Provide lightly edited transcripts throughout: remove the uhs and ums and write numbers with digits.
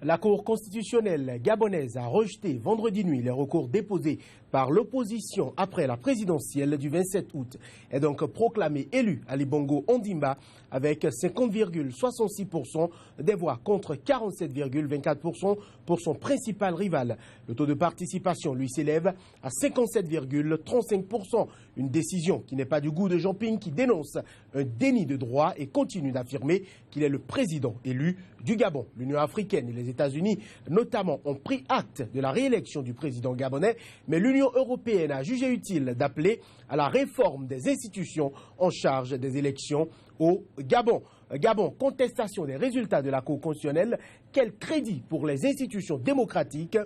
La Cour constitutionnelle gabonaise a rejeté vendredi nuit les recours déposés par l'opposition après la présidentielle du 27 août. Est donc proclamé élu Ali Bongo Ondimba avec 50,66% des voix contre 47,24% pour son principal rival. Le taux de participation lui s'élève à 57,35%. Une décision qui n'est pas du goût de Jean Ping, qui dénonce un déni de droit et continue d'affirmer qu'il est le président élu du Gabon. L'Union africaine et les États-Unis notamment ont pris acte de la réélection du président gabonais, mais l'Union européenne a jugé utile d'appeler à la réforme des institutions en charge des élections au Gabon. Gabon, contestation des résultats de la Cour constitutionnelle. Quel crédit pour les institutions démocratiques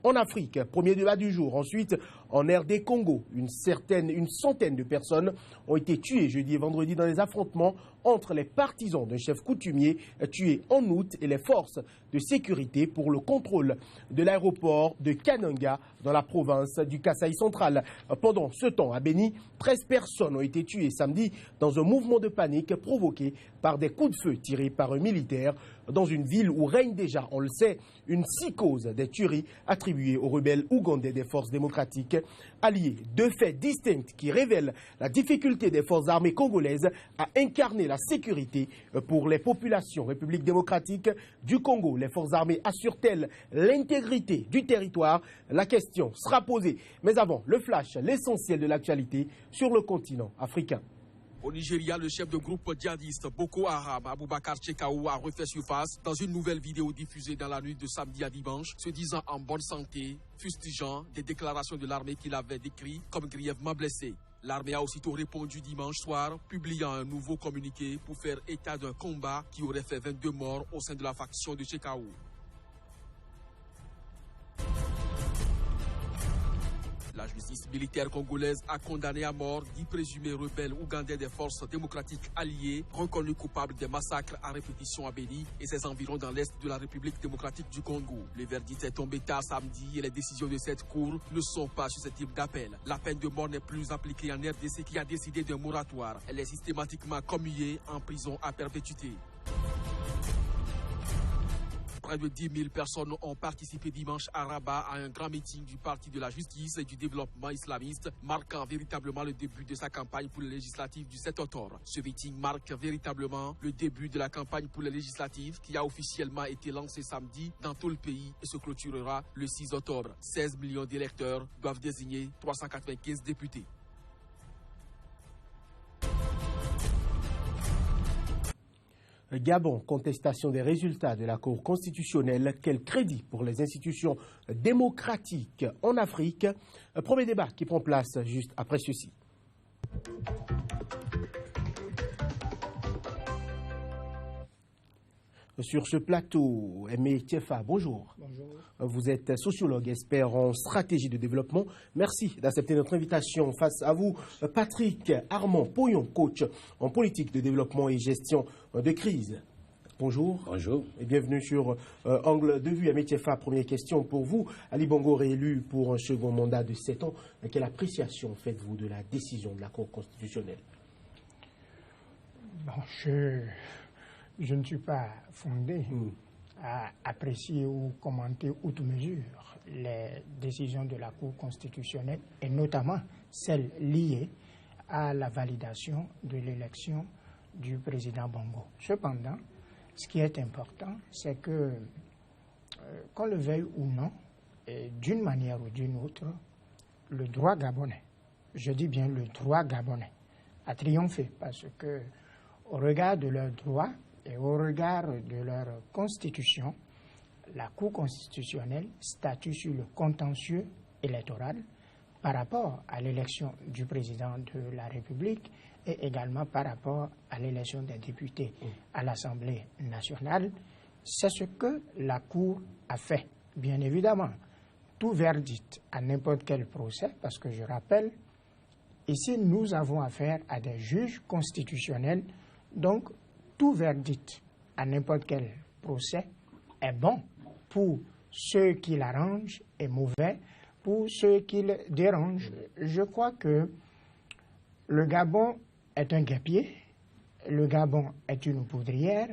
en Afrique? Premier débat du jour. Ensuite, en RD Congo, une centaine de personnes ont été tuées jeudi et vendredi dans les affrontements entre les partisans d'un chef coutumier tué en août et les forces de sécurité pour le contrôle de l'aéroport de Kananga dans la province du Kasaï central. Pendant ce temps, à Béni, 13 personnes ont été tuées samedi dans un mouvement de panique provoqué par des coups de feu tirés par un militaire dans une ville où règne déjà, on le sait, une psychose des tueries attribuées aux rebelles ougandais des forces démocratiques alliées. Deux faits distincts qui révèlent la difficulté des forces armées congolaises à incarner la sécurité pour les populations. République démocratique du Congo, les forces armées assurent-elles l'intégrité du territoire? La question sera posée. Mais avant, le flash, l'essentiel de l'actualité sur le continent africain. Au Nigeria, le chef de groupe djihadiste Boko Haram, Aboubakar Chekaou, a refait surface dans une nouvelle vidéo diffusée dans la nuit de samedi à dimanche, se disant en bonne santé, fustigeant des déclarations de l'armée qu'il avait décrites comme grièvement blessé. L'armée a aussitôt répondu dimanche soir, publiant un nouveau communiqué pour faire état d'un combat qui aurait fait 22 morts au sein de la faction de Chekaou. La justice militaire congolaise a condamné à mort 10 présumés rebelles ougandais des forces démocratiques alliées, reconnus coupables des massacres à répétition à Béni et ses environs dans l'est de la République démocratique du Congo. Le verdict est tombé tard samedi et les décisions de cette cour ne sont pas susceptibles d'appel. La peine de mort n'est plus appliquée en RDC qui a décidé d'un moratoire. Elle est systématiquement commuée en prison à perpétuité. Près de 10 000 personnes ont participé dimanche à Rabat à un grand meeting du Parti de la Justice et du Développement islamiste, marquant véritablement le début de sa campagne pour les législatives du 7 octobre. Ce meeting marque véritablement le début de la campagne pour les législatives qui a officiellement été lancée samedi dans tout le pays et se clôturera le 6 octobre. 16 millions d'électeurs doivent désigner 395 députés. Gabon, contestation des résultats de la Cour constitutionnelle. Quel crédit pour les institutions démocratiques en Afrique? Premier débat qui prend place juste après ceci. Sur ce plateau, Aimé Tiefa, bonjour. Bonjour. Vous êtes sociologue, expert en stratégie de développement. Merci d'accepter notre invitation. Face à vous, Patrick Armand Poyon, coach en politique de développement et gestion de crise. Bonjour. Bonjour. Et bienvenue sur Angle de vue. Aimé Tiefa, première question pour vous. Ali Bongo réélu pour un second mandat de 7 ans. Quelle appréciation faites-vous de la décision de la Cour constitutionnelle? Bon, je ne suis pas fondé à apprécier ou commenter outre mesure les décisions de la Cour constitutionnelle et notamment celles liées à la validation de l'élection du président Bongo. Cependant, ce qui est important, c'est que, qu'on le veuille ou non, d'une manière ou d'une autre, le droit gabonais, je dis bien le droit gabonais, a triomphé parce que, au regard de leurs droits et au regard de leur constitution, la Cour constitutionnelle statue sur le contentieux électoral par rapport à l'élection du président de la République et également par rapport à l'élection des députés à l'Assemblée nationale. C'est ce que la Cour a fait. Bien évidemment, tout verdict à n'importe quel procès, parce que je rappelle, ici nous avons affaire à des juges constitutionnels, donc tout verdict à n'importe quel procès est bon pour ceux qui l'arrangent et mauvais pour ceux qui le dérangent. Je crois que le Gabon est un guêpier, le Gabon est une poudrière.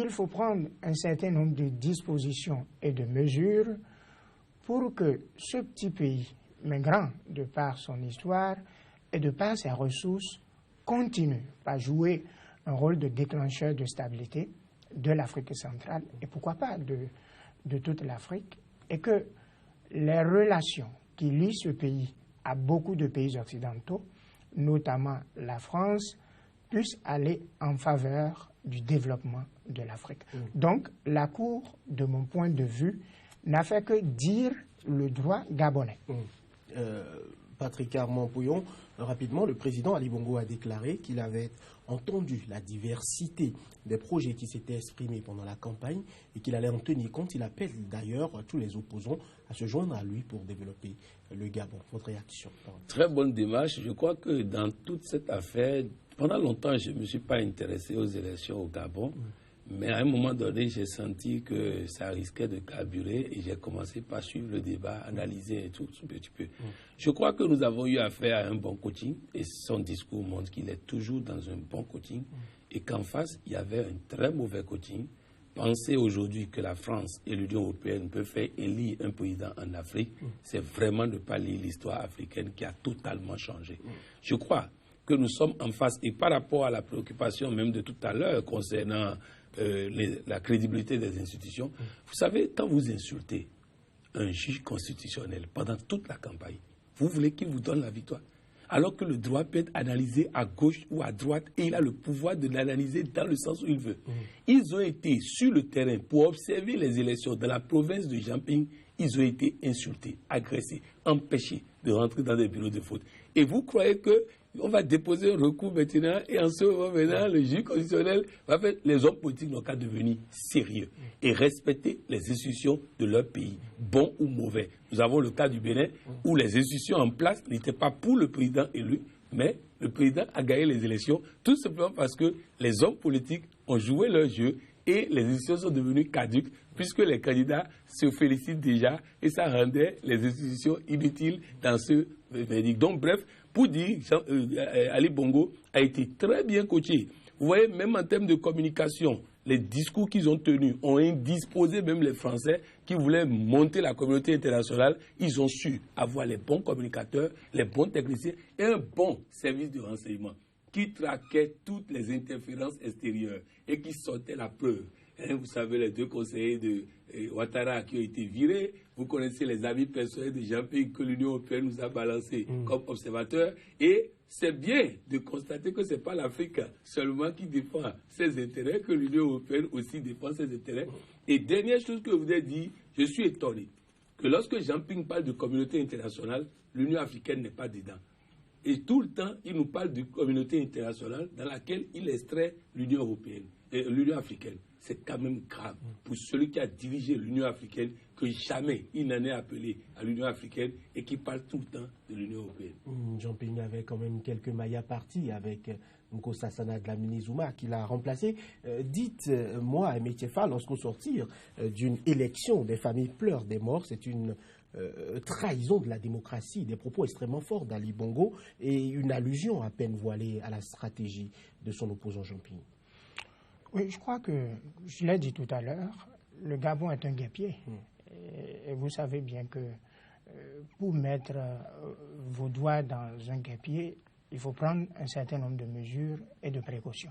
il faut prendre un certain nombre de dispositions et de mesures pour que ce petit pays, mais grand de par son histoire et de par ses ressources, continue à jouer un rôle de déclencheur de stabilité de l'Afrique centrale et pourquoi pas de toute l'Afrique, et que les relations qui lient ce pays à beaucoup de pays occidentaux, notamment la France, puissent aller en faveur du développement de l'Afrique. Donc, la Cour, de mon point de vue, n'a fait que dire le droit gabonais. Patrick Armand-Pouillon, rapidement, le président Ali Bongo a déclaré qu'il avait entendu la diversité des projets qui s'étaient exprimés pendant la campagne et qu'il allait en tenir compte. Il appelle d'ailleurs tous les opposants à se joindre à lui pour développer le Gabon. Votre réaction? Très bonne démarche. Je crois que dans toute cette affaire, pendant longtemps, je ne me suis pas intéressé aux élections au Gabon. Mais à un moment donné, j'ai senti que ça risquait de carburer et j'ai commencé par suivre le débat, analyser et tout un petit peu. Je crois que nous avons eu affaire à un bon coaching et son discours montre qu'il est toujours dans un bon coaching et qu'en face, il y avait un très mauvais coaching. Penser aujourd'hui que la France et l'Union européenne peuvent faire élire un président en Afrique, c'est vraiment ne pas lire l'histoire africaine qui a totalement changé. Je crois que nous sommes en face, et par rapport à la préoccupation même de tout à l'heure concernant la crédibilité des institutions, vous savez, quand vous insultez un juge constitutionnel pendant toute la campagne, vous voulez qu'il vous donne la victoire, alors que le droit peut être analysé à gauche ou à droite et il a le pouvoir de l'analyser dans le sens où il veut. Ils ont été sur le terrain pour observer les élections dans la province de Jamping, ils ont été insultés, agressés, empêchés de rentrer dans des bureaux de vote. Et vous croyez que on va déposer un recours maintenant et en ce moment maintenant, le juge constitutionnel va faire. Les hommes politiques n'ont qu'à devenir sérieux et respecter les institutions de leur pays, bons ou mauvais. Nous avons le cas du Bénin où les institutions en place n'étaient pas pour le président élu, mais le président a gagné les élections tout simplement parce que les hommes politiques ont joué leur jeu et les institutions sont devenues caduques puisque les candidats se félicitent déjà et ça rendait les institutions inutiles dans ce verdict. Donc bref, pour dire, Ali Bongo a été très bien coaché. Vous voyez, même en termes de communication, les discours qu'ils ont tenus ont indisposé même les Français qui voulaient monter la communauté internationale. Ils ont su avoir les bons communicateurs, les bons techniciens et un bon service de renseignement qui traquait toutes les interférences extérieures et qui sortait la preuve. Vous savez, les deux conseillers de Ouattara qui ont été virés. Vous connaissez les amis personnels de Jean-Pierre que l'Union européenne nous a balancés comme observateurs. Et c'est bien de constater que ce n'est pas l'Afrique seulement qui défend ses intérêts, que l'Union européenne aussi défend ses intérêts. Et dernière chose que je voudrais dire, je suis étonné que lorsque Jean-Pierre parle de communauté internationale, l'Union africaine n'est pas dedans. Et tout le temps, il nous parle de communauté internationale dans laquelle il extrait l'Union européenne et l'Union africaine. C'est quand même grave pour celui qui a dirigé l'Union africaine que jamais il n'en est appelé à l'Union africaine et qui parle tout le temps de l'Union européenne. Jean-Pierre avait quand même quelques mailles à partie avec Nkosazana Dlamini Zuma qui l'a remplacé. Dites-moi, Aimé Tchefa, lorsqu'au sortir d'une élection, des familles pleurent des morts, c'est une trahison de la démocratie, des propos extrêmement forts d'Ali Bongo et une allusion à peine voilée à la stratégie de son opposant Jean-Pierre. Oui, je crois que, je l'ai dit tout à l'heure, le Gabon est un guêpier. Et vous savez bien que pour mettre vos doigts dans un guêpier, il faut prendre un certain nombre de mesures et de précautions.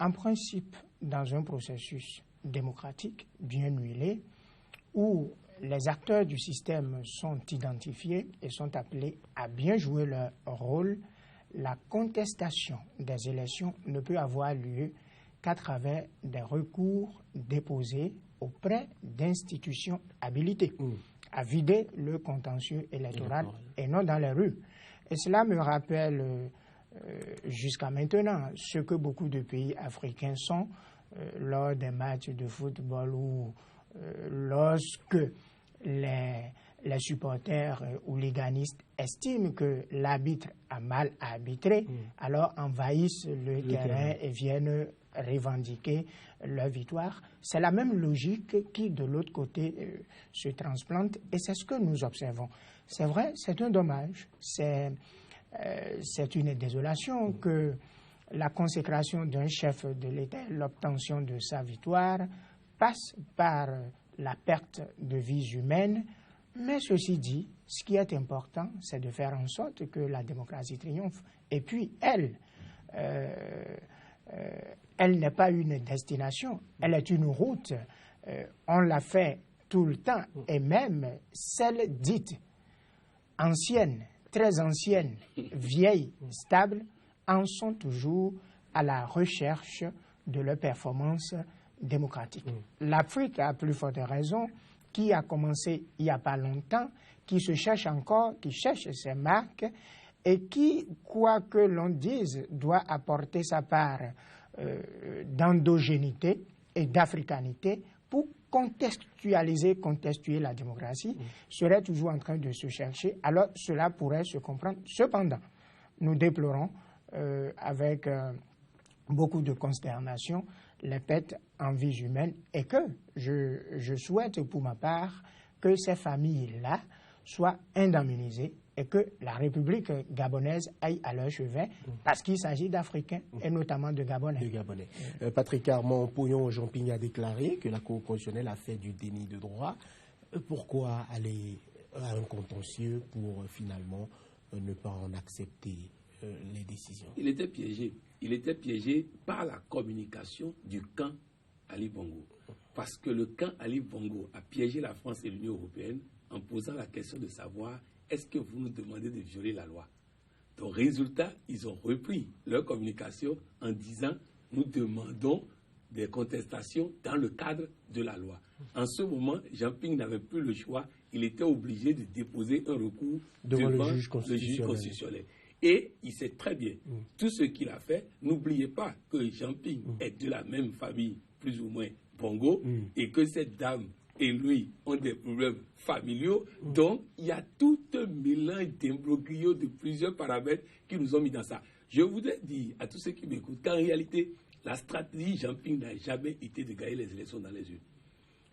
En principe, dans un processus démocratique bien huilé, où les acteurs du système sont identifiés et sont appelés à bien jouer leur rôle, la contestation des élections ne peut avoir lieu qu'à travers des recours déposés auprès d'institutions habilitées à vider le contentieux électoral et non dans les rues. Et cela me rappelle jusqu'à maintenant ce que beaucoup de pays africains sont lors des matchs de football ou lorsque les supporters hooliganistes estiment que l'arbitre a mal arbitré, alors envahissent le terrain et viennent revendiquer leur victoire. C'est la même logique qui, de l'autre côté, se transplante et c'est ce que nous observons. C'est vrai, c'est un dommage, c'est une désolation que la consécration d'un chef de l'État, l'obtention de sa victoire, passe par la perte de vies humaines. Mais ceci dit, ce qui est important, c'est de faire en sorte que la démocratie triomphe. Et puis, elle n'est pas une destination, elle est une route. On l'a fait tout le temps, et même celles dites anciennes, très anciennes, vieilles, stables, en sont toujours à la recherche de leur performance démocratique. L'Afrique, à plus forte raison, qui a commencé il n'y a pas longtemps, qui se cherche encore, qui cherche ses marques et qui, quoi que l'on dise, doit apporter sa part d'endogénité et d'africanité pour contextuer la démocratie, serait toujours en train de se chercher. Alors cela pourrait se comprendre. Cependant, nous déplorons avec beaucoup de consternation les pertes en vies humaines et que je souhaite pour ma part que ces familles-là soient indemnisées et que la République gabonaise aille à leur chevet parce qu'il s'agit d'Africains et notamment de Gabonais. Patrick Armand Pouyon Jean-Ping a déclaré que la Cour constitutionnelle a fait du déni de droit. Pourquoi aller à un contentieux pour finalement ne pas en accepter les décisions? Il était piégé. Il était piégé par la communication du camp Ali Bongo. Parce que le camp Ali Bongo a piégé la France et l'Union européenne en posant la question de savoir est-ce que vous nous demandez de violer la loi? Donc, résultat, ils ont repris leur communication en disant nous demandons des contestations dans le cadre de la loi. En ce moment, Jean-Ping n'avait plus le choix. Il était obligé de déposer un recours devant le juge constitutionnel. Et il sait très bien tout ce qu'il a fait. N'oubliez pas que Jean-Ping est de la même famille, plus ou moins Bongo, et que cette dame et lui ont des problèmes familiaux. Donc, il y a tout un mélange d'imbroglio de plusieurs paramètres qui nous ont mis dans ça. Je voudrais dire à tous ceux qui m'écoutent qu'en réalité, la stratégie Jean-Ping n'a jamais été de gagner les élections dans les urnes.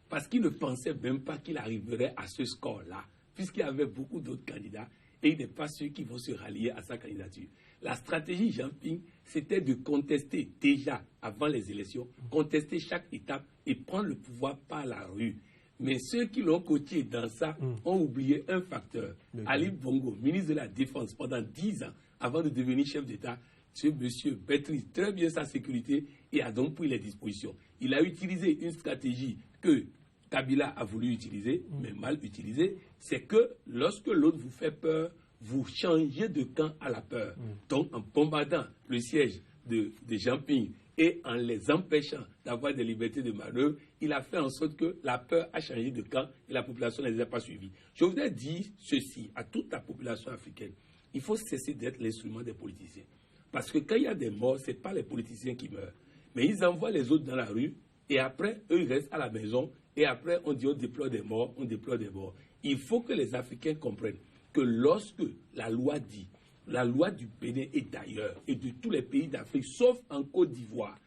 Parce qu'il ne pensait même pas qu'il arriverait à ce score-là, puisqu'il y avait beaucoup d'autres candidats. Et il n'est pas sûr qu'ils vont se rallier à sa candidature. La stratégie Jean-Ping, c'était de contester déjà, avant les élections, contester chaque étape et prendre le pouvoir par la rue. Mais ceux qui l'ont coaché dans ça ont oublié un facteur. Ali Bongo, ministre de la Défense, pendant 10 ans, avant de devenir chef d'État, ce monsieur maîtrise très bien sa sécurité et a donc pris les dispositions. Il a utilisé une stratégie que Kabila a voulu utiliser, mais mal utilisée, c'est que lorsque l'autre vous fait peur, vous changez de camp à la peur. Donc, en bombardant le siège de Jean-Ping et en les empêchant d'avoir des libertés de manœuvre, il a fait en sorte que la peur a changé de camp et la population ne les a pas suivis. Je voudrais dire ceci à toute la population africaine. Il faut cesser d'être l'instrument des politiciens. Parce que quand il y a des morts, ce n'est pas les politiciens qui meurent. Mais ils envoient les autres dans la rue et après, eux, ils restent à la maison. Et après, on dit on déploie des morts, on déploie des morts. Il faut que les Africains comprennent que lorsque la loi dit, la loi du Bénin et d'ailleurs, et de tous les pays d'Afrique, sauf en Côte d'Ivoire,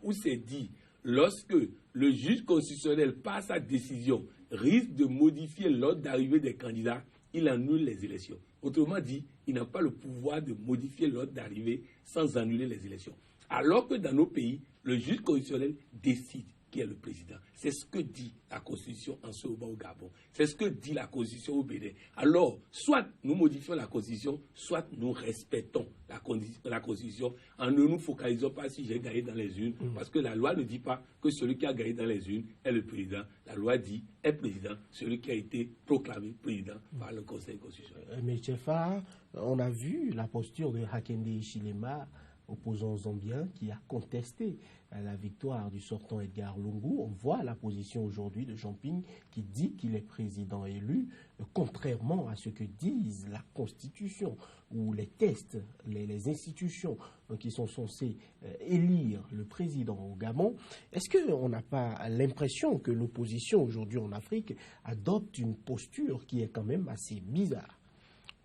où c'est dit, lorsque le juge constitutionnel, par sa décision, risque de modifier l'ordre d'arrivée des candidats, il annule les élections. Autrement dit, il n'a pas le pouvoir de modifier l'ordre d'arrivée sans annuler les élections. Alors que dans nos pays, le juge constitutionnel décide qui est le président. C'est ce que dit la Constitution en ce moment au Gabon. C'est ce que dit la Constitution au Bénin. Alors, soit nous modifions la Constitution, soit nous respectons la Constitution en ne nous focalisant pas si j'ai gagné dans les urnes, parce que la loi ne dit pas que celui qui a gagné dans les urnes est le président. La loi dit est président celui qui a été proclamé président par le Conseil constitutionnel. Mais Tchefa, on a vu la posture de Hakainde Hichilema, opposant zambien, qui a contesté la victoire du sortant Edgar Lungu. On voit la position aujourd'hui de Jean-Ping qui dit qu'il est président élu, contrairement à ce que disent la Constitution ou les tests, les institutions qui sont censées élire le président au Gabon. Est-ce qu'on n'a pas l'impression que l'opposition aujourd'hui en Afrique adopte une posture qui est quand même assez bizarre?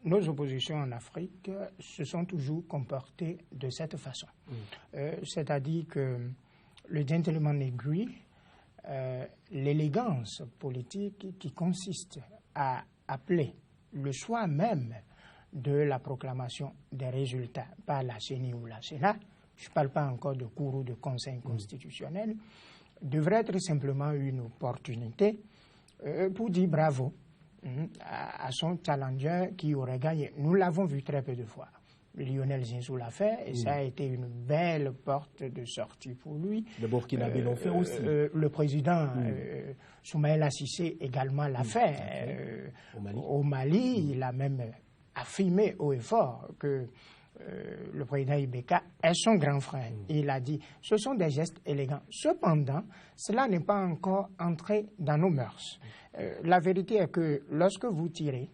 Nos oppositions en Afrique se sont toujours comportées de cette façon. C'est-à-dire que le gentleman agree, l'élégance politique qui consiste à appeler le soir même de la proclamation des résultats par la CENI ou la Sénat, je ne parle pas encore de cour ou de conseil constitutionnel, devrait être simplement une opportunité pour dire bravo à son challenger qui aurait gagné. Nous l'avons vu très peu de fois. Lionel Zinsou l'a fait et ça a été une belle porte de sortie pour lui. Le Burkinabé l'ont fait aussi. Le président Soumaïla Cissé également l'a fait. Au Mali, il a même affirmé haut et fort que le président Ibeka est son grand frère. Il a dit, ce sont des gestes élégants. Cependant, cela n'est pas encore entré dans nos mœurs. La vérité est que lorsque vous tirez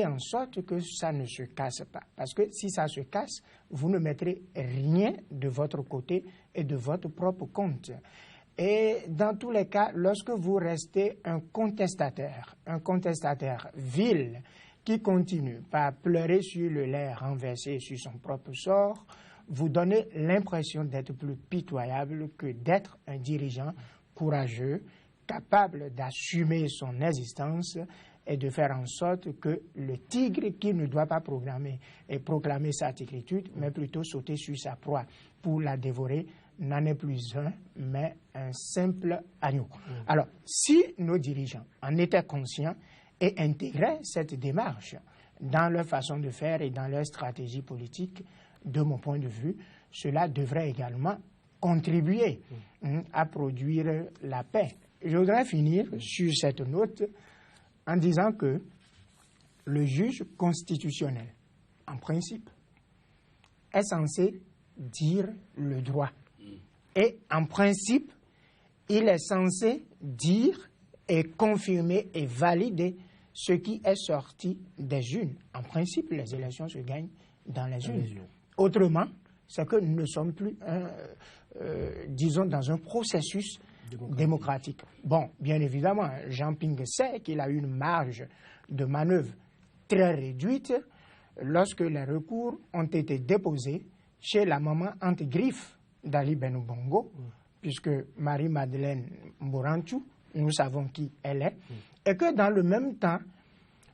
en sorte que ça ne se casse pas. Parce que si ça se casse, vous ne mettrez rien de votre côté et de votre propre compte. Et dans tous les cas, lorsque vous restez un contestataire vil, qui continue par pleurer sur le lait renversé sur son propre sort, vous donnez l'impression d'être plus pitoyable que d'être un dirigeant courageux, capable d'assumer son existence et de faire en sorte que le tigre qui ne doit pas proclamer sa tigritude, mais plutôt sauter sur sa proie pour la dévorer, n'en est plus un, mais un simple agneau. Alors, si nos dirigeants en étaient conscients et intégraient cette démarche dans leur façon de faire et dans leur stratégie politique, de mon point de vue, cela devrait également contribuer à produire la paix. Je voudrais finir sur cette note en disant que le juge constitutionnel, en principe, est censé dire le droit. Et en principe, il est censé dire et confirmer et valider ce qui est sorti des urnes. En principe, les élections se gagnent dans les urnes. Autrement, c'est que nous ne sommes plus, disons, dans un processus démocratique. Bon, bien évidemment, Jean Ping sait qu'il a une marge de manœuvre très réduite lorsque les recours ont été déposés chez la maman anti-griffe d'Ali Benno Bongo, puisque Marie-Madeleine Mouranchou, nous savons qui elle est, et que dans le même temps,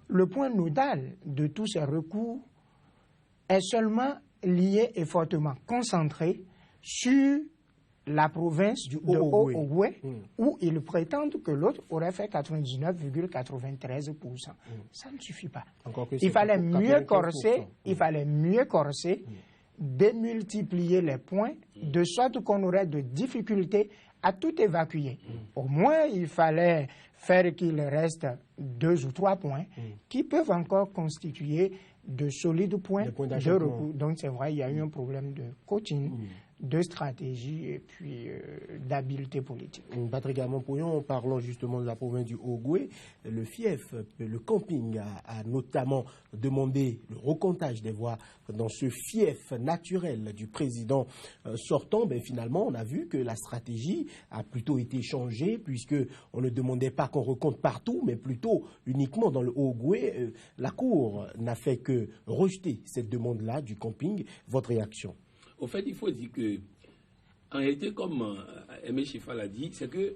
le point nodal de tous ces recours est seulement lié et fortement concentré sur la province du Haut-Ogooué, où ils prétendent que l'autre aurait fait 99,93%. Ça ne suffit pas. Il fallait mieux corser, démultiplier les points, de sorte qu'on aurait de difficultés à tout évacuer. Au moins, il fallait faire qu'il reste 2 ou 3 points qui peuvent encore constituer de solides points de recours. Donc c'est vrai, il y a eu un problème de coaching, de stratégie et puis d'habileté politique. Patrick Amon-Pouillon, parlons justement de la province du Haut-Ogooué, le FIEF, le camping, a notamment demandé le recomptage des voix dans ce fief naturel du président sortant. Ben, finalement, on a vu que la stratégie a plutôt été changée, puisqu'on ne demandait pas qu'on recompte partout, mais plutôt uniquement dans le Haut-Ogooué. La Cour n'a fait que rejeter cette demande-là du camping. Votre réaction? Au fait, il faut dire que, en réalité, comme Aimé Chifa l'a dit, c'est qu'il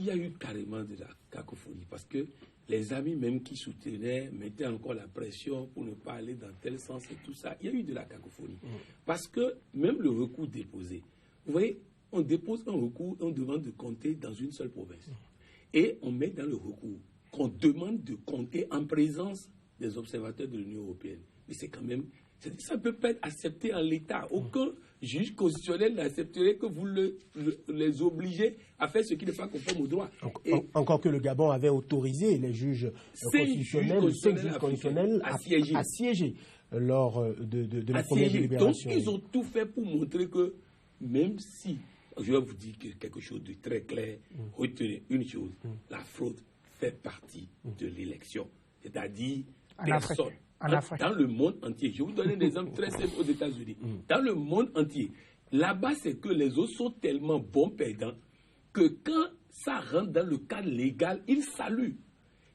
y a eu carrément de la cacophonie. Parce que les amis même qui soutenaient mettaient encore la pression pour ne pas aller dans tel sens et tout ça. Il y a eu de la cacophonie. Parce que même le recours déposé, vous voyez, on dépose un recours et on demande de compter dans une seule province. Et on met dans le recours qu'on demande de compter en présence des observateurs de l'Union européenne. Mais c'est quand même... Ça ne peut pas être accepté en l'état. Aucun juge constitutionnel n'accepterait que vous les obligez à faire ce qui n'est pas conforme au droit. Encore que le Gabon avait autorisé les juges constitutionnels à siéger lors de la première délibération. Donc ils ont tout fait pour montrer que même si, je vais vous dire quelque chose de très clair, retenez une chose, la fraude fait partie de l'élection. C'est-à-dire personne. Dans le monde entier, je vais vous donner un exemple très simple aux États-Unis. Dans le monde entier, là-bas, c'est que les autres sont tellement bons perdants que quand ça rentre dans le cadre légal, ils saluent.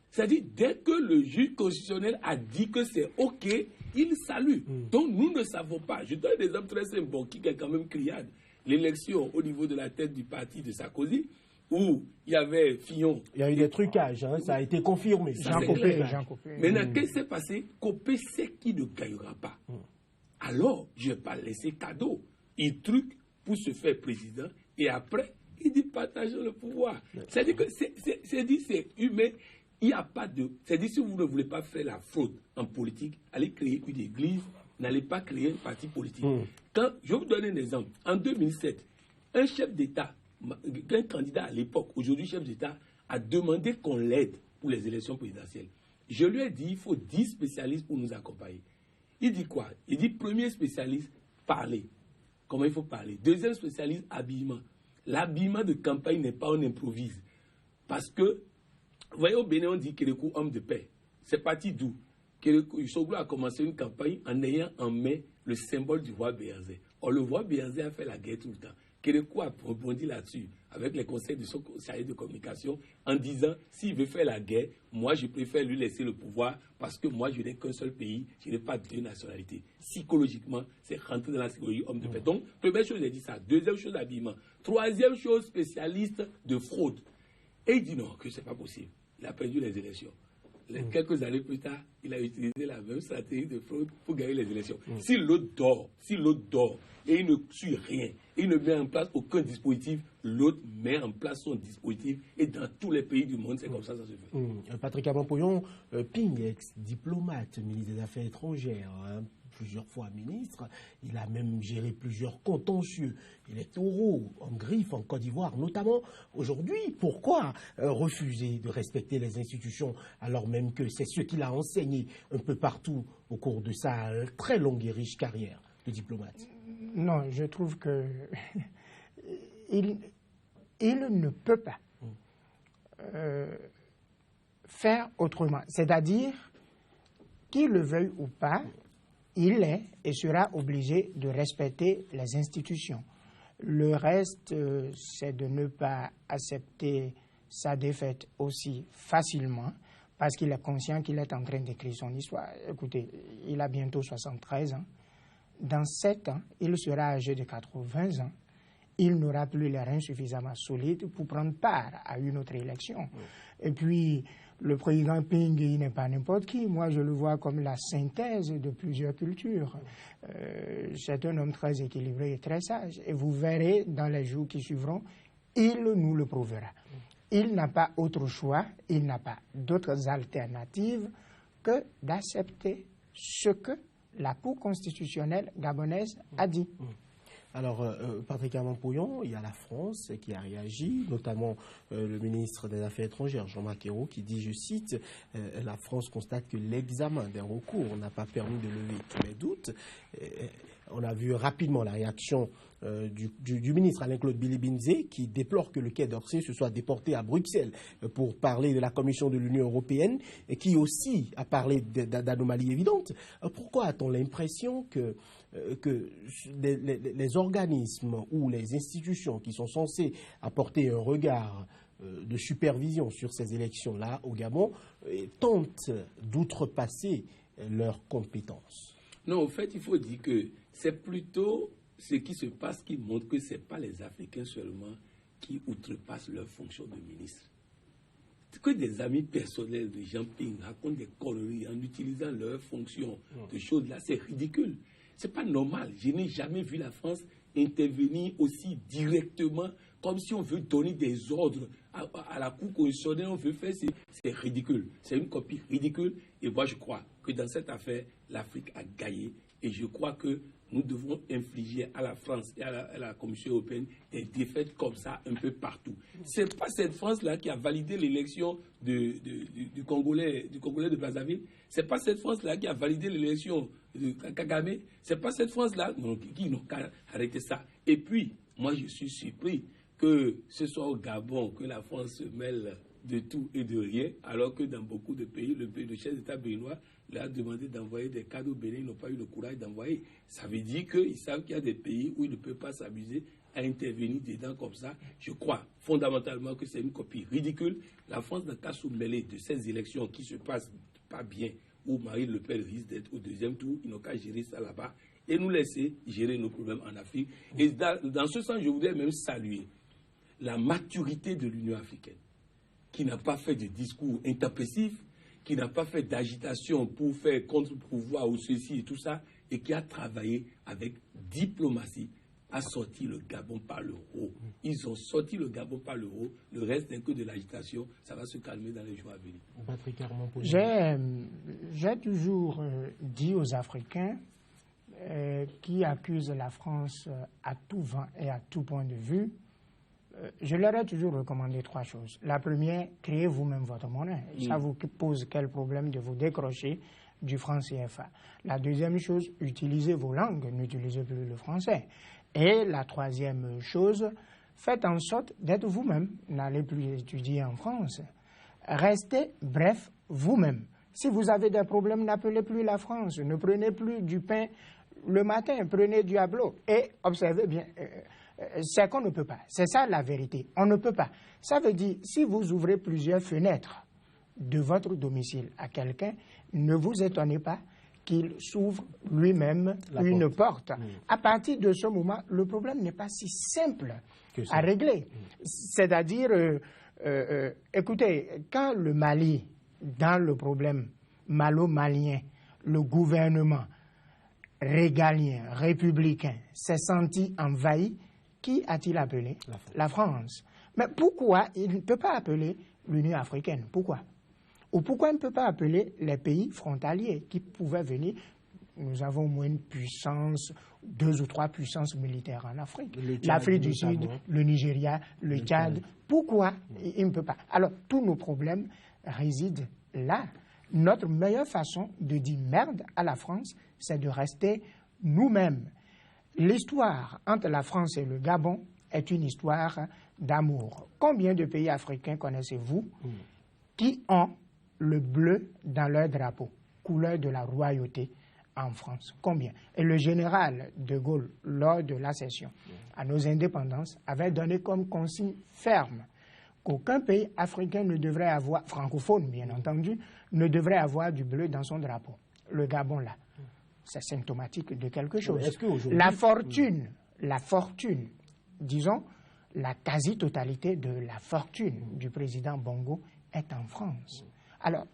C'est-à-dire, dès que le juge constitutionnel a dit que c'est OK, il salue. Donc, nous ne savons pas. Je donne un exemple très simple, qui est quand même criade. L'élection au niveau de la tête du parti de Sarkozy, où il y avait Fillon. Il y a eu des trucages, hein, ça a été confirmé. Jean Copé. Maintenant, qu'est-ce qui s'est passé? Copé sait qu'il ne gagnera pas. Alors, je ne vais pas laisser cadeau. Il truque pour se faire président et après, il dit partageons le pouvoir. C'est-à-dire que c'est humain. Il n'y a pas de... C'est-à-dire si vous ne voulez pas faire la fraude en politique, allez créer une église, n'allez pas créer un parti politique. Quand, je vais vous donner un exemple. En 2007, un chef d'État, un candidat à l'époque, aujourd'hui chef d'État, a demandé qu'on l'aide pour les élections présidentielles. Je lui ai dit, il faut 10 spécialistes pour nous accompagner. Il dit quoi? Il dit, premier spécialiste, parler. Comment il faut parler? Deuxième spécialiste, habillement. L'habillement de campagne n'est pas on improvise. Parce que, vous voyez, au Bénin, on dit Kérékou, homme de paix. C'est parti d'où? Kérékou Soglo a commencé une campagne en ayant en main le symbole du roi Béhanzé. Or, le roi Béhanzé a fait la guerre tout le temps. Kérékou a rebondi là-dessus avec les conseils de son conseiller de communication en disant, s'il veut faire la guerre, moi, je préfère lui laisser le pouvoir parce que moi, je n'ai qu'un seul pays, je n'ai pas deux nationalités. Psychologiquement, c'est rentrer dans la psychologie homme de paix. Donc, première chose, j'ai dit ça. Deuxième chose, habillement. Troisième chose, spécialiste de fraude. Et il dit non, que ce n'est pas possible. Il a perdu les élections. Quelques années plus tard, il a utilisé la même stratégie de fraude pour gagner les élections. Si l'autre dort, et il ne suit rien, il ne met en place aucun dispositif, l'autre met en place son dispositif, et dans tous les pays du monde, c'est comme ça que ça se fait. Patrick Aman-Poyon, Ping, ex-diplomate, ministre des Affaires étrangères, hein, plusieurs fois ministre, il a même géré plusieurs contentieux électoraux en griffe, en Côte d'Ivoire notamment. Aujourd'hui, pourquoi refuser de respecter les institutions alors même que c'est ce qu'il a enseigné un peu partout au cours de sa très longue et riche carrière de diplomate? Non, je trouve que il ne peut pas faire autrement. C'est-à-dire, qu'il le veuille ou pas, il est et sera obligé de respecter les institutions. Le reste, c'est de ne pas accepter sa défaite aussi facilement parce qu'il est conscient qu'il est en train d'écrire son histoire. Écoutez, il a bientôt 73 ans. Dans 7 ans, il sera âgé de 80 ans. Il n'aura plus les reins suffisamment solides pour prendre part à une autre élection. Et puis, le président Ping, il n'est pas n'importe qui. Moi, je le vois comme la synthèse de plusieurs cultures. C'est un homme très équilibré et très sage. Et vous verrez, dans les jours qui suivront, il nous le prouvera. Il n'a pas autre choix, il n'a pas d'autres alternatives que d'accepter ce que la Cour constitutionnelle gabonaise a dit. Alors, Patrick Aman-Poyon, il y a la France qui a réagi, notamment le ministre des Affaires étrangères, Jean-Marc Ayrault, qui dit, je cite, la France constate que l'examen des recours n'a pas permis de lever tous les doutes. On a vu rapidement la réaction du ministre Alain-Claude Bilibinzé, qui déplore que le Quai d'Orsay se soit déporté à Bruxelles pour parler de la Commission de l'Union européenne, et qui aussi a parlé d'anomalies évidentes. Pourquoi a-t-on l'impression que les organismes ou les institutions qui sont censés apporter un regard de supervision sur ces élections-là au Gabon tentent d'outrepasser leurs compétences? Non, en fait, il faut dire que c'est plutôt ce qui se passe qui montre que ce n'est pas les Africains seulement qui outrepassent leur fonction de ministre. Que des amis personnels de Jean Ping racontent des conneries en utilisant leur fonction de choses là, c'est ridicule. C'est pas normal. Je n'ai jamais vu la France intervenir aussi directement comme si on veut donner des ordres à la Cour constitutionnelle, on veut faire, c'est ridicule. C'est une copie ridicule. Et moi, je crois que dans cette affaire, l'Afrique a gagné. Et je crois que nous devons infliger à la France et à la Commission européenne des défaites comme ça un peu partout. Ce n'est pas cette France-là qui a validé l'élection du Congolais de Brazzaville. Ce n'est pas cette France-là qui a validé l'élection de Kagame. Ce n'est pas cette France-là qui n'a qu'à arrêter ça. Et puis, moi, je suis surpris que ce soit au Gabon que la France se mêle de tout et de rien, alors que dans beaucoup de pays, le chef d'État béninois leur a demandé d'envoyer des cadeaux bénins, ils n'ont pas eu le courage d'envoyer. Ça veut dire qu'ils savent qu'il y a des pays où ils ne peuvent pas s'amuser à intervenir dedans comme ça. Je crois fondamentalement que c'est une copie ridicule. La France n'a qu'à se mêler de ces élections qui se passent pas bien, où Marine Le Pen risque d'être au deuxième tour, ils n'ont qu'à gérer ça là-bas et nous laisser gérer nos problèmes en Afrique. Et dans ce sens, je voudrais même saluer la maturité de l'Union africaine, qui n'a pas fait de discours intempestifs, qui n'a pas fait d'agitation pour faire contre-pouvoir ou ceci et tout ça, et qui a travaillé avec diplomatie à sortir le Gabon par le haut. Ils ont sorti le Gabon par le haut. Le reste n'est que de l'agitation. Ça va se calmer dans les jours à venir. J'ai toujours dit aux Africains qui accusent la France à tout vent et à tout point de vue, je leur ai toujours recommandé 3 choses. La première, créez vous-même votre monnaie. Ça vous pose quel problème de vous décrocher du franc CFA. La deuxième chose, utilisez vos langues, n'utilisez plus le français. Et la troisième chose, faites en sorte d'être vous-même. N'allez plus étudier en France. Restez, bref, vous-même. Si vous avez des problèmes, n'appelez plus la France. Ne prenez plus du pain le matin, prenez du Diablo. Et observez bien, c'est qu'on ne peut pas. C'est ça la vérité. On ne peut pas. Ça veut dire, si vous ouvrez plusieurs fenêtres de votre domicile à quelqu'un, ne vous étonnez pas qu'il s'ouvre lui-même une porte. À partir de ce moment, le problème n'est pas si simple à régler. C'est-à-dire, écoutez, quand le Mali, dans le problème malo-malien, le gouvernement régalien, républicain, s'est senti envahi, qui a-t-il appelé? La France. Mais pourquoi il ne peut pas appeler l'Union africaine? Pourquoi? Ou pourquoi il ne peut pas appeler les pays frontaliers qui pouvaient venir? Nous avons au moins une puissance, 2 ou 3 puissances militaires en Afrique. L'Afrique du Sud, le Nigeria, le Tchad. Pourquoi il ne peut pas? Alors, tous nos problèmes résident là. Notre meilleure façon de dire merde à la France, c'est de rester nous-mêmes. L'histoire entre la France et le Gabon est une histoire d'amour. Combien de pays africains connaissez-vous qui ont le bleu dans leur drapeau, couleur de la royauté en France? Combien? Et le général de Gaulle, lors de l'accession à nos indépendances, avait donné comme consigne ferme qu'aucun pays africain ne devrait avoir, francophone bien entendu, ne devrait avoir du bleu dans son drapeau. Le Gabon, là, c'est symptomatique de quelque chose. La fortune, disons, la quasi-totalité de la fortune du président Bongo est en France. Alors,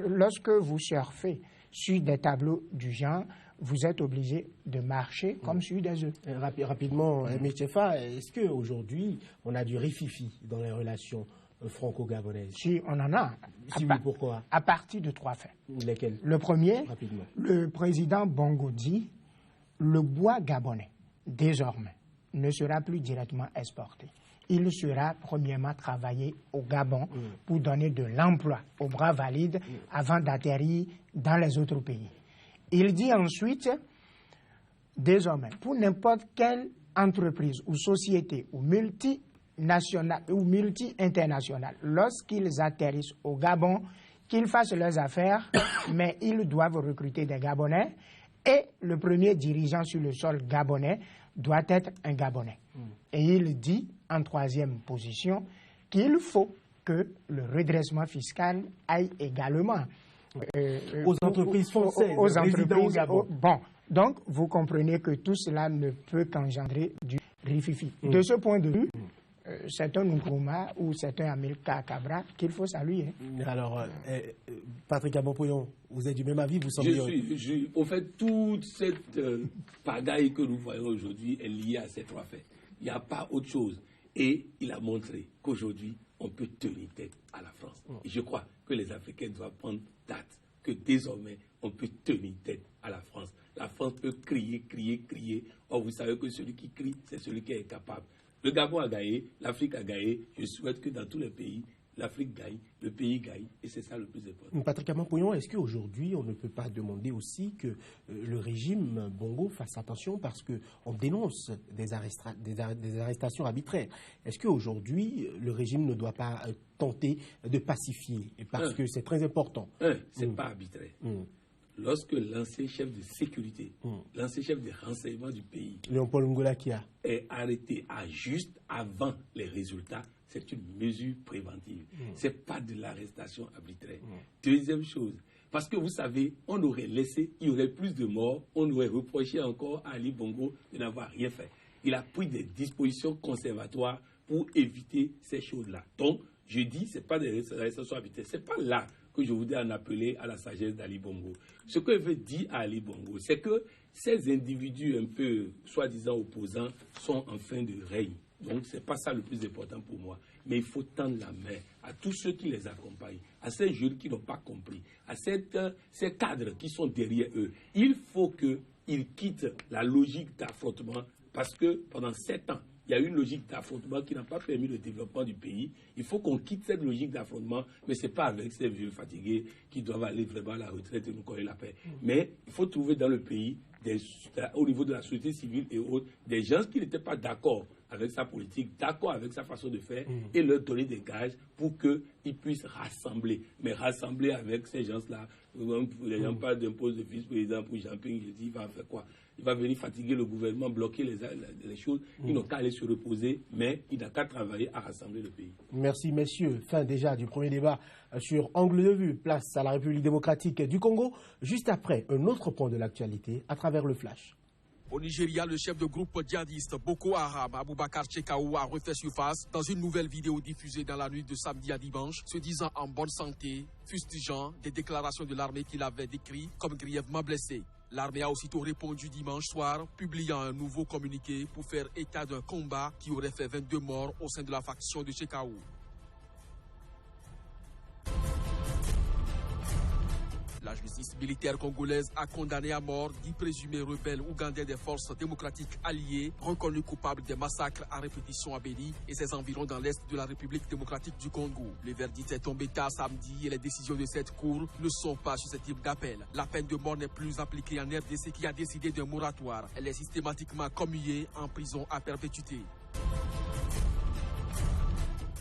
lorsque vous surfez sur des tableaux du genre, vous êtes obligé de marcher comme sur des œufs. Rapidement, Mechefa, est-ce qu'aujourd'hui, on a du rififi dans les relations franco-gabonaises? Si, on en a. Si oui, pourquoi? À partir de 3 faits. Lesquels? Le premier, rapidement, le président Bongo dit le bois gabonais, désormais, ne sera plus directement exporté. Il sera premièrement travaillé au Gabon pour donner de l'emploi aux bras valides avant d'atterrir dans les autres pays. Il dit ensuite, désormais, pour n'importe quelle entreprise ou société ou multinationale ou multi-internationale, lorsqu'ils atterrissent au Gabon, qu'ils fassent leurs affaires, mais ils doivent recruter des Gabonais et le premier dirigeant sur le sol gabonais doit être un Gabonais. Et il dit, en 3e position, qu'il faut que le redressement fiscal aille également aux entreprises françaises, aux entreprises au Gabon. Bon, donc vous comprenez que tout cela ne peut qu'engendrer du rififi. De ce point de vue, c'est un Nkrumah ou c'est un Amilcar Cabral qu'il faut saluer. Alors, Patrick Abompoyon, vous êtes du même avis, vous semblez... Au fait, toute cette pagaille que nous voyons aujourd'hui est liée à ces 3 faits. Il n'y a pas autre chose. Et il a montré qu'aujourd'hui, on peut tenir tête à la France. Et je crois que les Africains doivent prendre date, que désormais, on peut tenir tête à la France. La France peut crier, crier, crier. Or, vous savez que celui qui crie, c'est celui qui est incapable. Le Gabon a gagné, l'Afrique a gagné. Je souhaite que dans tous les pays, l'Afrique gagne, le pays gagne, et c'est ça le plus important. Patrick Abompoyon, est-ce qu'aujourd'hui, on ne peut pas demander aussi que le régime Bongo fasse attention parce qu'on dénonce des arrestations arbitraires? Est-ce qu'aujourd'hui, le régime ne doit pas tenter de pacifier? Parce que c'est très important. C'est pas arbitraire. Lorsque l'ancien chef de sécurité, l'ancien chef de renseignement du pays, Léopold Ngolakia, est arrêté juste avant les résultats, c'est une mesure préventive. Ce n'est pas de l'arrestation arbitraire. Deuxième chose, parce que vous savez, on aurait laissé, il y aurait plus de morts, on aurait reproché encore à Ali Bongo de n'avoir rien fait. Il a pris des dispositions conservatoires pour éviter ces choses-là. Donc, je dis, ce n'est pas des arrestations arbitraires. Ce n'est pas là que je voudrais en appeler à la sagesse d'Ali Bongo. Ce que je veux dire à Ali Bongo, c'est que ces individus un peu, soi-disant opposants, sont en fin de règne. Donc, ce n'est pas ça le plus important pour moi. Mais il faut tendre la main à tous ceux qui les accompagnent, à ces jeunes qui n'ont pas compris, à ces cadres qui sont derrière eux. Il faut qu'ils quittent la logique d'affrontement parce que pendant 7 ans, il y a eu une logique d'affrontement qui n'a pas permis le développement du pays. Il faut qu'on quitte cette logique d'affrontement, mais ce n'est pas avec ces vieux fatigués qui doivent aller vraiment à la retraite et nous coller la paix. Mais il faut trouver dans le pays, au niveau de la société civile et autres, des gens qui n'étaient pas d'accord avec sa politique, d'accord avec sa façon de faire, et leur donner des gages pour qu'ils puissent rassembler. Mais rassembler avec ces gens-là, les gens parlent d'un poste de vice-président pour Jean-Ping, je dis, il va faire quoi? Il va venir fatiguer le gouvernement, bloquer les choses. Ils n'ont qu'à aller se reposer, mais il n'a qu'à travailler à rassembler le pays. Merci, messieurs. Fin déjà du premier débat sur Angle de vue. Place à la République démocratique du Congo. Juste après, un autre point de l'actualité à travers le Flash. Au Nigeria, le chef de groupe djihadiste Boko Haram, Aboubakar Chekaou, a refait surface dans une nouvelle vidéo diffusée dans la nuit de samedi à dimanche, se disant en bonne santé, fustigeant des déclarations de l'armée qu'il avait décrites comme grièvement blessé. L'armée a aussitôt répondu dimanche soir, publiant un nouveau communiqué pour faire état d'un combat qui aurait fait 22 morts au sein de la faction de Chekaou. La justice militaire congolaise a condamné à mort 10 présumés rebelles ougandais des forces démocratiques alliées reconnus coupables des massacres à répétition à Béni et ses environs dans l'est de la République démocratique du Congo. Le verdict est tombé tard samedi et les décisions de cette cour ne sont pas susceptibles d'appel. La peine de mort n'est plus appliquée en RDC qui a décidé d'un moratoire. Elle est systématiquement commuée en prison à perpétuité.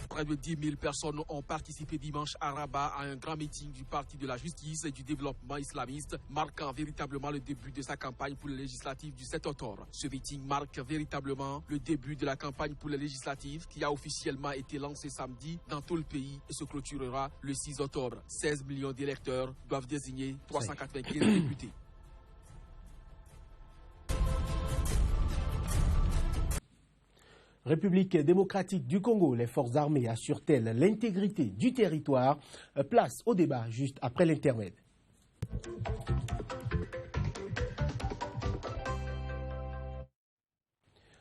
Près de 10 000 personnes ont participé dimanche à Rabat à un grand meeting du Parti de la Justice et du Développement islamiste, marquant véritablement le début de sa campagne pour les législatives du 7 octobre. Ce meeting marque véritablement le début de la campagne pour les législatives qui a officiellement été lancée samedi dans tout le pays et se clôturera le 6 octobre. 16 millions d'électeurs doivent désigner 395 députés. République démocratique du Congo, les forces armées assurent-elles l'intégrité du territoire? Place au débat juste après l'intermède.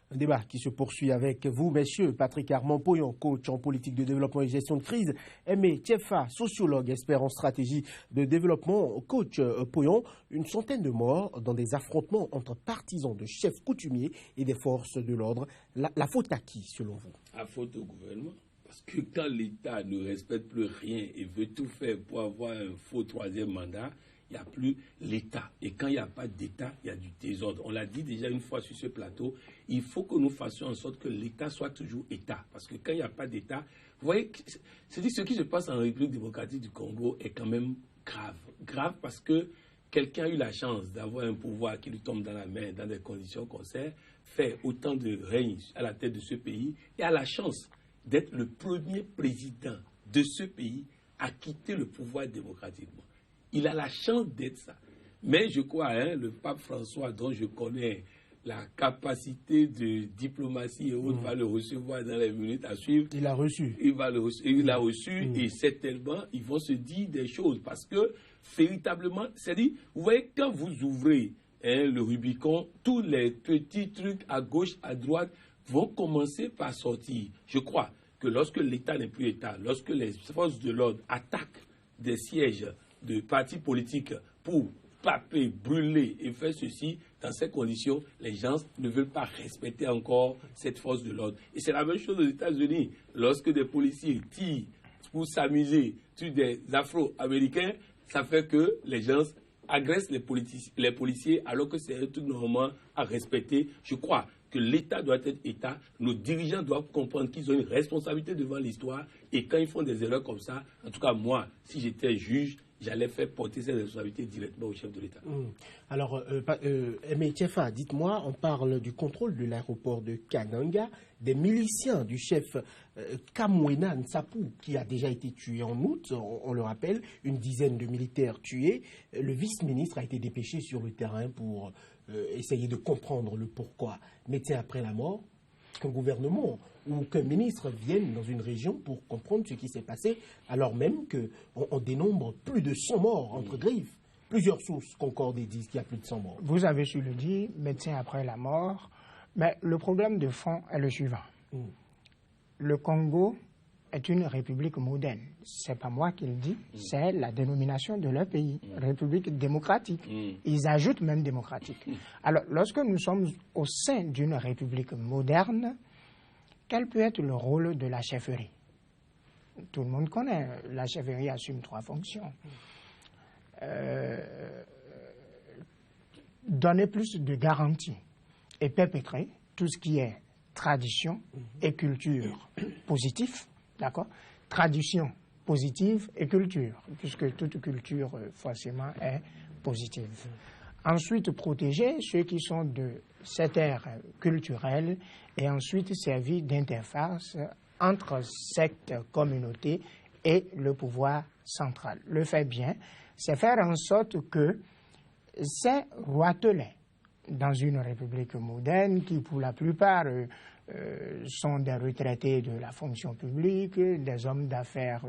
Un débat qui se poursuit avec vous, messieurs. Patrick Armand Poyon, coach en politique de développement et gestion de crise. Aimé Tchefa, sociologue, expert en stratégie de développement. Coach Poyon, une centaine de morts dans des affrontements entre partisans de chefs coutumiers et des forces de l'ordre. La faute à qui, selon vous? La faute au gouvernement. Parce que quand l'État ne respecte plus rien et veut tout faire pour avoir un faux troisième mandat, il n'y a plus l'État. Et quand il n'y a pas d'État, il y a du désordre. On l'a dit déjà une fois sur ce plateau, il faut que nous fassions en sorte que l'État soit toujours État. Parce que quand il n'y a pas d'État, vous voyez, ce qui se passe en République démocratique du Congo est quand même grave. Grave parce que quelqu'un a eu la chance d'avoir un pouvoir qui lui tombe dans la main dans des conditions qu'on sait, fait autant de règne à la tête de ce pays et a la chance d'être le premier président de ce pays à quitter le pouvoir démocratiquement. Il a la chance d'être ça. Mais je crois, le pape François, dont je connais la capacité de diplomatie et autres, va le recevoir dans les minutes à suivre. Il l'a reçu. Il l'a reçu et certainement, ils vont se dire des choses. Parce que, véritablement, c'est-à-dire, vous voyez, quand vous ouvrez le Rubicon, tous les petits trucs à gauche, à droite, vont commencer par sortir. Je crois que lorsque l'État n'est plus État, lorsque les forces de l'ordre attaquent des sièges de partis politiques pour paper, brûler et faire ceci, dans ces conditions, les gens ne veulent pas respecter encore cette force de l'ordre. Et c'est la même chose aux États-Unis. Lorsque des policiers tirent pour s'amuser sur des Afro-Américains, ça fait que les gens agressent les policiers alors que c'est un truc normalement à respecter. Je crois que l'État doit être État, nos dirigeants doivent comprendre qu'ils ont une responsabilité devant l'histoire et quand ils font des erreurs comme ça, en tout cas moi, si j'étais juge, j'allais faire porter ces responsabilités directement au chef de l'État. Alors, Aimé Tchefa, dites-moi, on parle du contrôle de l'aéroport de Kananga, des miliciens du chef Kamwena Nsapou, qui a déjà été tué en août, on le rappelle, une dizaine de militaires tués. Le vice-ministre a été dépêché sur le terrain pour essayer de comprendre le pourquoi. Mais après la mort, un gouvernement ou qu'un ministre vienne dans une région pour comprendre ce qui s'est passé, alors même qu'on dénombre plus de 100 morts entre griffes. Plusieurs sources concordent et disent qu'il y a plus de 100 morts. Vous avez su le dire, médecin après la mort, mais le problème de fond est le suivant. Le Congo est une république moderne. Ce n'est pas moi qui le dis, c'est la dénomination de leur pays, république démocratique. Ils ajoutent même démocratique. Alors, lorsque nous sommes au sein d'une république moderne, quel peut être le rôle de la chefferie? Tout le monde connaît, la chefferie assume 3 fonctions. Donner plus de garanties et perpétrer tout ce qui est tradition et culture positif, d'accord? Tradition positive et culture, puisque toute culture forcément est positive. Ensuite, protéger ceux qui sont de cette ère culturelle et ensuite servir d'interface entre cette communauté et le pouvoir central. Le fait bien, c'est faire en sorte que ces roitelets dans une république moderne qui, pour la plupart, sont des retraités de la fonction publique, des hommes d'affaires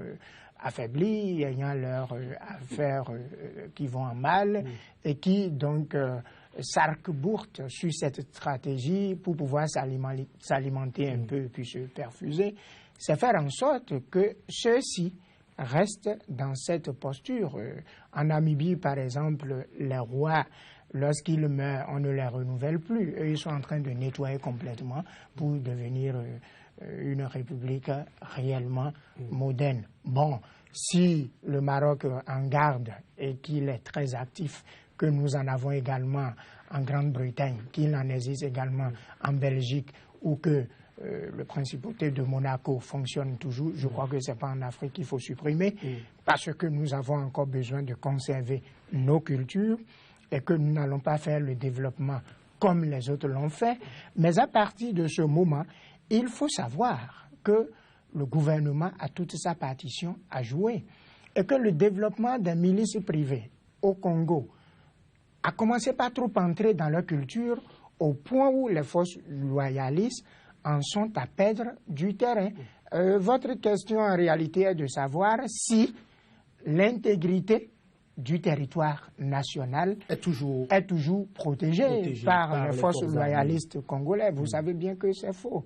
affaiblis, ayant leurs affaires qui vont en mal et qui, donc, s'arc-bourtent sur cette stratégie pour pouvoir s'alimenter un peu puis se perfuser. C'est faire en sorte que ceux-ci restent dans cette posture. En Namibie, par exemple, les rois, lorsqu'ils meurent, on ne les renouvelle plus. Eux, ils sont en train de nettoyer complètement pour devenir une république réellement moderne. Bon, si le Maroc en garde et qu'il est très actif, que nous en avons également en Grande-Bretagne, qu'il en existe également en Belgique, ou que le principauté de Monaco fonctionne toujours, je crois que ce n'est pas en Afrique qu'il faut supprimer, parce que nous avons encore besoin de conserver nos cultures et que nous n'allons pas faire le développement comme les autres l'ont fait. Mais à partir de ce moment, il faut savoir que le gouvernement a toute sa partition à jouer et que le développement des milices privées au Congo a commencé par trop entrer dans leur culture au point où les forces loyalistes en sont à perdre du terrain. Votre question en réalité est de savoir si l'intégrité du territoire national est toujours protégée par les forces loyalistes congolais. Vous savez bien que c'est faux.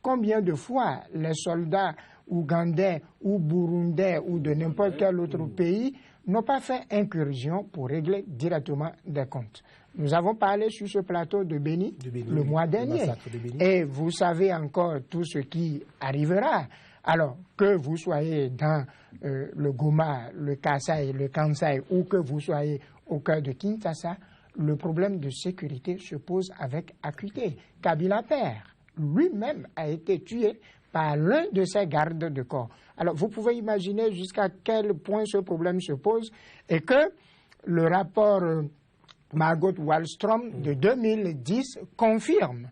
Combien de fois les soldats ougandais ou burundais ou de n'importe quel autre pays n'ont pas fait incursion pour régler directement des comptes? Nous avons parlé sur ce plateau de Béni, le mois dernier. Et vous savez encore tout ce qui arrivera. Alors, que vous soyez dans le Goma, le Kasaï, le Kansai, ou que vous soyez au cœur de Kinshasa, le problème de sécurité se pose avec acuité. Kabila Père, lui-même, a été tué par l'un de ses gardes de corps. Alors, vous pouvez imaginer jusqu'à quel point ce problème se pose et que le rapport Margot Wallström de 2010 confirme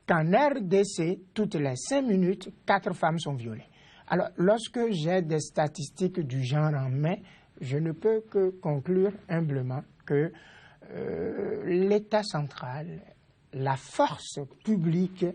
qu'en RDC, toutes les 5 minutes, 4 femmes sont violées. Alors, lorsque j'ai des statistiques du genre en main, je ne peux que conclure humblement que l'État central, la force publique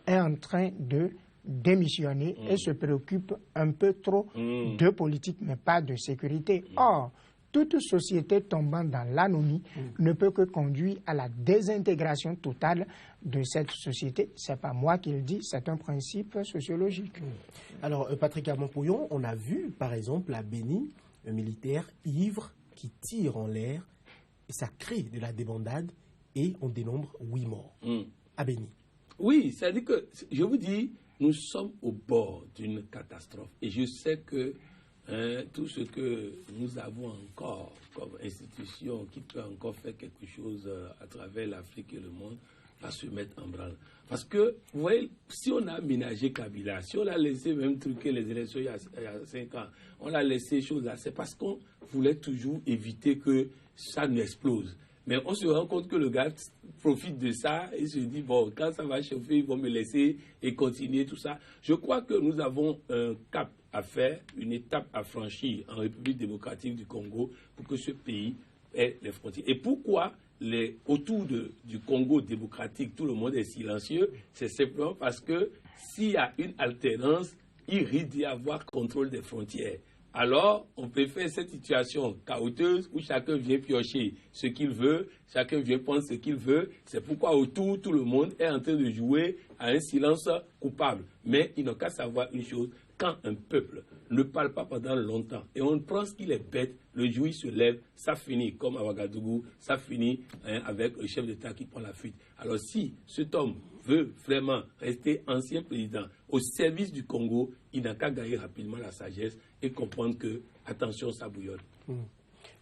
est en train de démissionner et se préoccupe un peu trop de politique, mais pas de sécurité. Or, toute société tombant dans l'anomie ne peut que conduire à la désintégration totale de cette société. Ce n'est pas moi qui le dis, c'est un principe sociologique. Alors, Patrick Armand-Pouillon, on a vu, par exemple, à Béni, un militaire ivre qui tire en l'air, et ça crée de la débandade, et on dénombre 8 morts à Béni. Oui, c'est-à-dire que, je vous dis, nous sommes au bord d'une catastrophe. Et je sais que tout ce que nous avons encore comme institution qui peut encore faire quelque chose à travers l'Afrique et le monde va se mettre en branle. Parce que, vous voyez, si on a ménagé Kabila, si on l'a laissé même truquer les élections il y a 5 ans, on l'a laissé chose là, c'est parce qu'on voulait toujours éviter que ça n'explose. Mais on se rend compte que le gars profite de ça et se dit, bon, quand ça va chauffer, ils vont me laisser et continuer tout ça. Je crois que nous avons un cap à faire, une étape à franchir en République démocratique du Congo pour que ce pays ait les frontières. Et pourquoi autour du Congo démocratique, tout le monde est silencieux? C'est simplement parce que s'il y a une alternance, il risque d'y avoir contrôle des frontières. Alors, on préfère cette situation chaotique où chacun vient piocher ce qu'il veut, chacun vient prendre ce qu'il veut. C'est pourquoi autour, tout le monde est en train de jouer à un silence coupable. Mais il n'a qu'à savoir une chose, quand un peuple ne parle pas pendant longtemps et on pense qu'il est bête, le jour où il se lève, ça finit comme à Ouagadougou, ça finit avec le chef d'État qui prend la fuite. Alors si cet homme veut vraiment rester ancien président au service du Congo, il n'a qu'à gagner rapidement la sagesse et comprendre que, attention, ça bouillonne.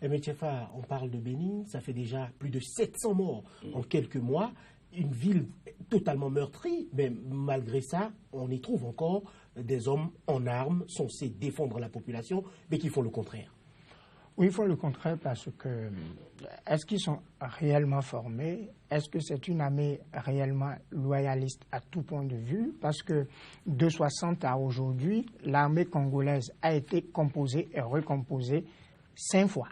Mais Tchefa, on parle de Bénin, ça fait déjà plus de 700 morts en quelques mois, une ville totalement meurtrie, mais malgré ça, on y trouve encore des hommes en armes, censés défendre la population, mais qui font le contraire. Oui, ils font le contraire parce que, est-ce qu'ils sont réellement formés? Est-ce que c'est une armée réellement loyaliste à tout point de vue? Parce que de 60 à aujourd'hui, l'armée congolaise a été composée et recomposée 5 fois.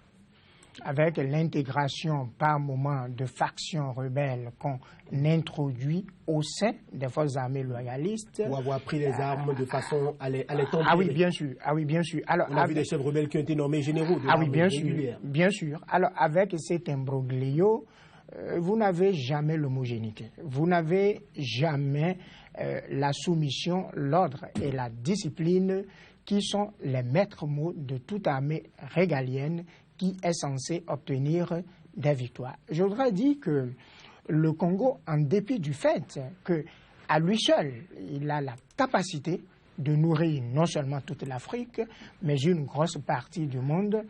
Avec l'intégration par moment de factions rebelles qu'on introduit au sein des forces armées loyalistes. Pour avoir pris les armes de façon à les tempérer. Ah oui, bien sûr. Ah oui, bien sûr. Alors, on a vu des chefs rebelles qui ont été nommés généraux de l'armée régulière. Bien sûr. Alors, avec cet imbroglio, vous n'avez jamais l'homogénéité. Vous n'avez jamais la soumission, l'ordre et la discipline qui sont les maîtres mots de toute armée régalienne qui est censé obtenir des victoires. Je voudrais dire que le Congo, en dépit du fait qu'à lui seul, il a la capacité de nourrir non seulement toute l'Afrique, mais une grosse partie du monde,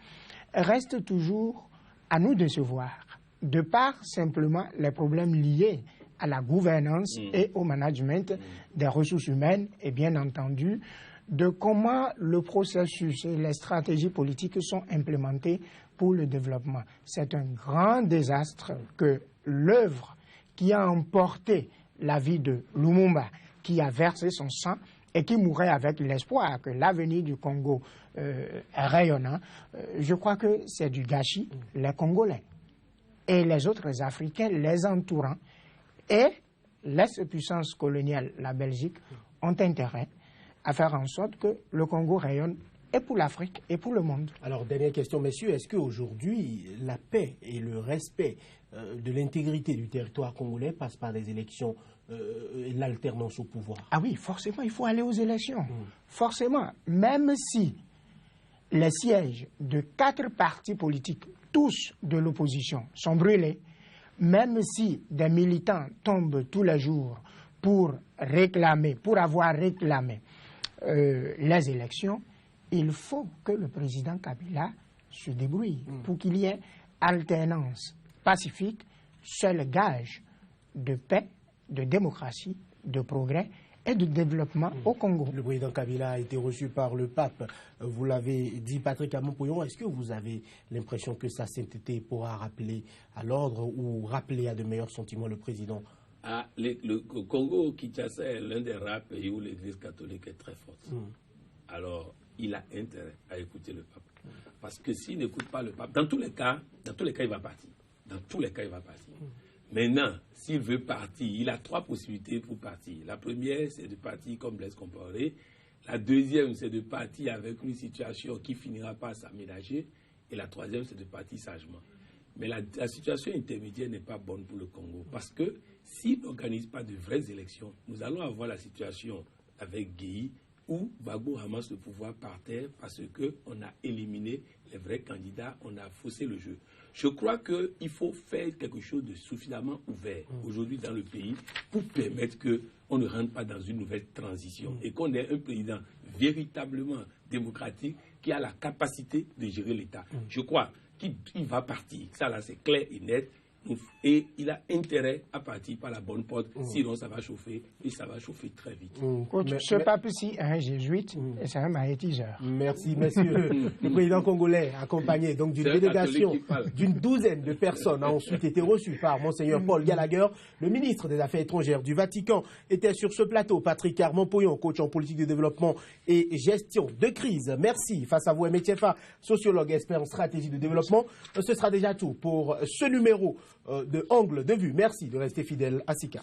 reste toujours à nous décevoir, de par simplement les problèmes liés à la gouvernance et au management des ressources humaines et bien entendu de comment le processus et les stratégies politiques sont implémentées pour le développement. C'est un grand désastre que l'œuvre qui a emporté la vie de Lumumba, qui a versé son sang et qui mourait avec l'espoir que l'avenir du Congo est rayonnant, je crois que c'est du gâchis. Les Congolais et les autres Africains les entourant et l'ex-puissance coloniale, la Belgique, ont intérêt à faire en sorte que le Congo rayonne et pour l'Afrique et pour le monde. Alors, dernière question, messieurs, est-ce qu'aujourd'hui, la paix et le respect de l'intégrité du territoire congolais passent par des élections et l'alternance au pouvoir? Ah oui, forcément, il faut aller aux élections. Forcément, même si les sièges de 4 partis politiques, tous de l'opposition, sont brûlés, même si des militants tombent tous les jours pour réclamer, pour avoir réclamé les élections, il faut que le président Kabila se débrouille pour qu'il y ait alternance pacifique, seul gage de paix, de démocratie, de progrès et de développement au Congo. Le président Kabila a été reçu par le pape. Vous l'avez dit, Patrick Amopoyon. Est-ce que vous avez l'impression que sa sainteté pourra rappeler à l'ordre ou rappeler à de meilleurs sentiments le président? Le Congo, Kinshasa est l'un des rares pays où l'Église catholique est très forte. Alors, il a intérêt à écouter le pape. Parce que s'il n'écoute pas le pape, dans tous les cas, il va partir. Dans tous les cas, il va partir. Maintenant, s'il veut partir, il a 3 possibilités pour partir. La première, c'est de partir comme Blaise Compaoré. La deuxième, c'est de partir avec une situation qui finira par s'aménager. Et la troisième, c'est de partir sagement. Mais la situation intermédiaire n'est pas bonne pour le Congo. Parce que s'il n'organise pas de vraies élections, nous allons avoir la situation avec Guéhi, où Gbagbo ramasse le pouvoir par terre parce qu'on a éliminé les vrais candidats, on a faussé le jeu. Je crois qu'il faut faire quelque chose de suffisamment ouvert aujourd'hui dans le pays pour permettre qu'on ne rentre pas dans une nouvelle transition et qu'on ait un président véritablement démocratique qui a la capacité de gérer l'État. Je crois qu'il va partir, ça là c'est clair et net. Et il a intérêt à partir par la bonne porte, sinon ça va chauffer, et ça va chauffer très vite. Ce pape-ci est un jésuite et c'est un magnétiseur. Merci, messieurs. Le président congolais, accompagné donc d'une délégation d'une douzaine de personnes, a ensuite été reçu par Monseigneur Paul Gallagher, le ministre des Affaires étrangères du Vatican, était sur ce plateau. Patrick Armand-Poyon, coach en politique de développement et gestion de crise. Merci. Face à vous, Aimé Tchefa, sociologue expert en stratégie de développement. Ce sera déjà tout pour ce numéro de Angle de Vue. Merci de rester fidèle à SICA.